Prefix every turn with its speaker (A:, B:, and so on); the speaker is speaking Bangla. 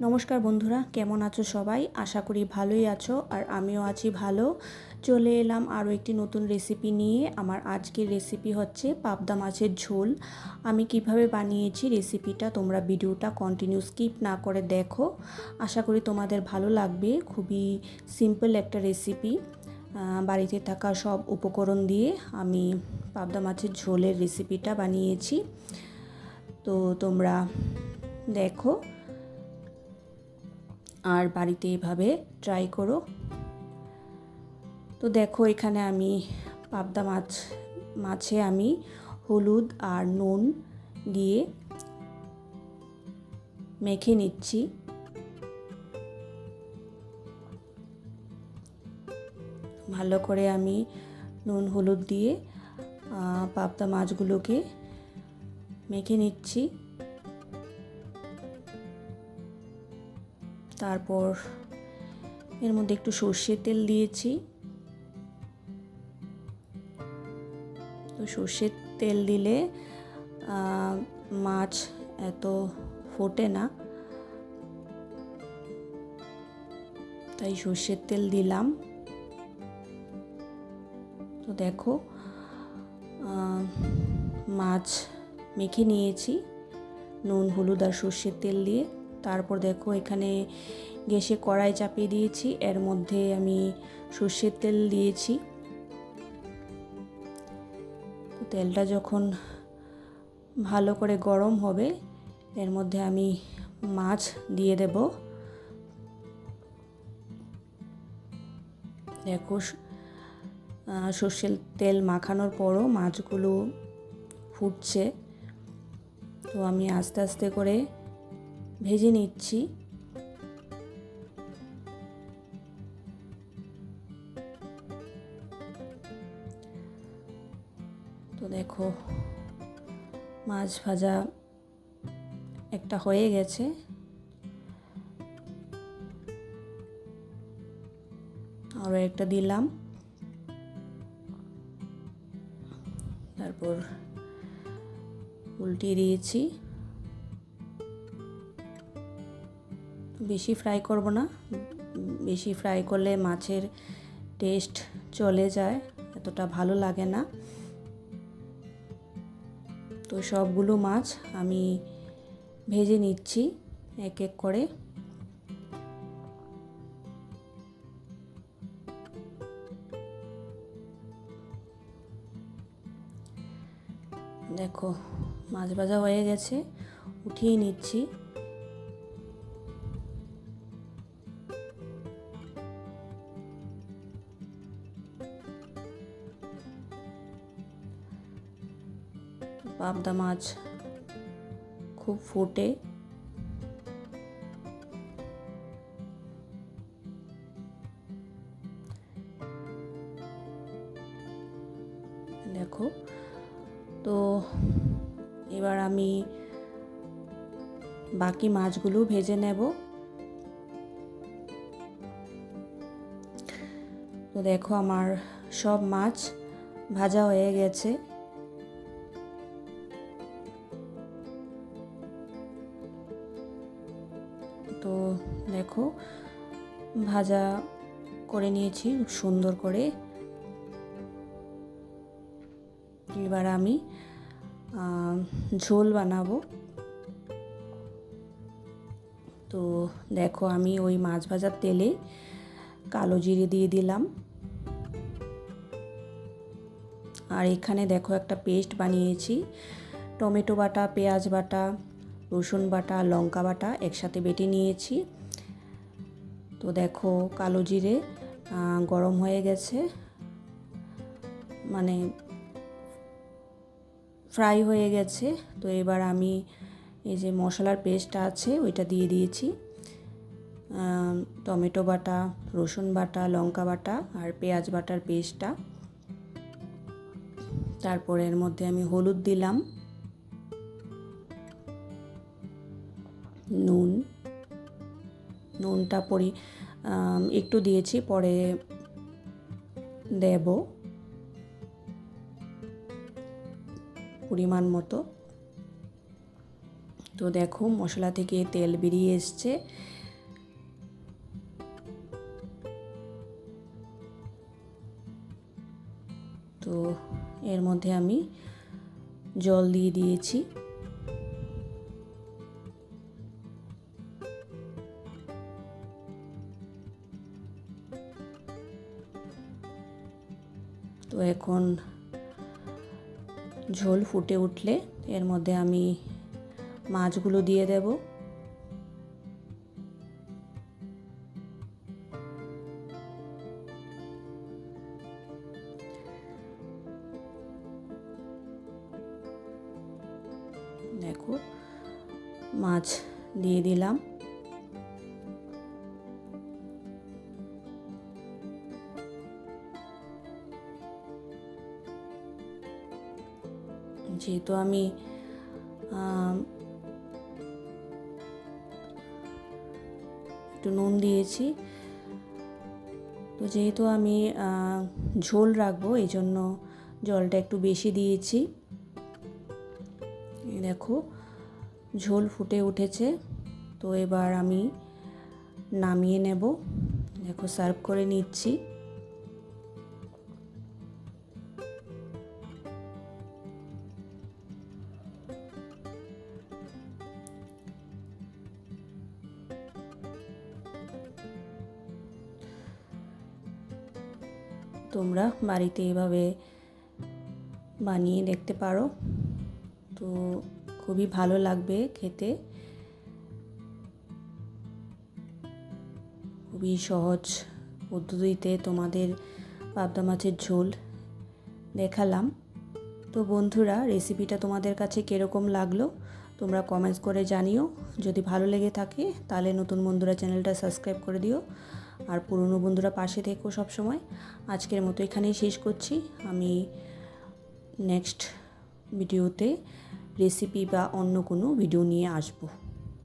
A: নমস্কার বন্ধুরা, কেমন আছো সবাই? আশা করি ভালোই আছো আর আমিও আছি ভালো। চলে এলাম আরও একটি নতুন রেসিপি নিয়ে। আমার আজকের রেসিপি হচ্ছে পাবদা মাছের ঝোল। আমি কিভাবে বানিয়েছি রেসিপিটা তোমরা ভিডিওটা কন্টিনিউ স্কিপ না করে দেখো। আশা করি তোমাদের ভালো লাগবে। খুবই সিম্পল একটা রেসিপি। বাড়িতে থাকা সব উপকরণ দিয়ে আমি পাবদা মাছের ঝোলের রেসিপিটা বানিয়েছি। তো তোমরা দেখো আর বাড়িতে এভাবে ট্রাই করো। তো দেখো এখানে আমি পাবদা মাছে আমি হলুদ আর নুন দিয়ে মেখে নিচ্ছি। ভালো করে আমি নুন হলুদ দিয়ে পাবদা মাছগুলোকে মেখে নিচ্ছি। তারপর এর মধ্যে একটু সর্ষের তেল দিয়েছি। তো সর্ষের তেল দিলে মাছ এত ফোটে না, তাই সর্ষের তেল দিলাম। তো দেখো মাছ মেখে নিয়েছি নুন হলুদ আর সর্ষের তেল দিয়ে। তারপর দেখো এখানে গ্যাসে কড়াই চাপিয়ে দিয়েছি, এর মধ্যে আমি সর্ষের তেল দিয়েছি। তো তেলটা যখন ভালো করে গরম হবে এর মধ্যে আমি মাছ দিয়ে দেব। দেখো সর্ষের তেল মাখানোর পরও মাছগুলো ফুটছে। তো আমি আস্তে আস্তে করে ভেজে নিচ্ছি। তো দেখো মাছ ভাজা একটা হয়ে গেছে। আরও একটা দিলাম। তারপর উল্টিয়ে দিয়েছি। বেশি ফ্রাই করব না, বেশি ফ্রাই করলে মাছের টেস্ট চলে যায়, এতটা ভালো লাগে না। তো সবগুলো মাছ আমি ভেজে নিচ্ছি এক এক করে। দেখো মাছ ভাজা হয়ে গেছে, উঠিয়ে নিচ্ছি। পাবদা মাছ খুব ফোটে। দেখো তো এবার আমি বাকি মাছগুলো ভেজে নেব। তো দেখো আমার সব মাছ ভাজা হয়ে গেছে। তো দেখো ভাজা করে নিয়েছি সুন্দর করে। এবার আমি ঝোল বানাবো। তো দেখো আমি ওই মাছ ভাজার তেলে কালো জিরে দিয়ে দিলাম। আর এখানে দেখো একটা পেস্ট বানিয়েছি, টমেটো বাটা, পেঁয়াজ বাটা, রসুন বাটা, লঙ্কা বাটা একসাথে বেটে নিয়েছি। তো দেখো কালো জিরে গরম হয়ে গেছে, মানে ফ্রাই হয়ে গেছে। তো এবার আমি এই যে মশলার পেস্টটা আছে ওইটা দিয়ে দিয়েছি। টমেটো বাটা, রসুন বাটা, লঙ্কা বাটা আর পেঁয়াজ বাটার পেস্টটা। তারপর এর মধ্যে আমি হলুদ দিলাম, নুনটা একটু দিয়েছি, পরে দেব পরিমাণ মতো। তো দেখো মশলা থেকে তেল বেরিয়ে এসছে। তো এর মধ্যে আমি জল দিয়ে দিয়েছি। তো এখন ঝোল ফুটে উঠলে এর মধ্যে আমি মাছগুলো দিয়ে দেব। দেখো মাছ দিয়ে দিলাম। যেহেতু আমি একটু নুন দিয়েছি, তো যেহেতু আমি ঝোল রাখবো এই জন্য জলটা একটু বেশি দিয়েছি। দেখো ঝোল ফুটে উঠেছে, তো এবার আমি নামিয়ে নেব। দেখো সার্ভ করে নিচ্ছি। তোমরা বাড়িতে এভাবে বানিয়ে দেখতে পারো, তো খুবই ভালো লাগবে খেতে। খুবই সহজ পদ্ধতিতে তোমাদের পাবদা মাছের ঝোল দেখালাম। তো বন্ধুরা, রেসিপিটা তোমাদের কাছে কীরকম লাগলো তোমরা কমেন্টস করে জানিও। যদি ভালো লেগে থাকে তাহলে নতুন বন্ধুরা চ্যানেলটা সাবস্ক্রাইব করে দিও, আর পুরনো বন্ধুরা পাশে থেকো সব সময়। আজকের মতো এখানেই শেষ করছি। আমি নেক্সট ভিডিওতে রেসিপি বা অন্য কোনো ভিডিও নিয়ে আসবো।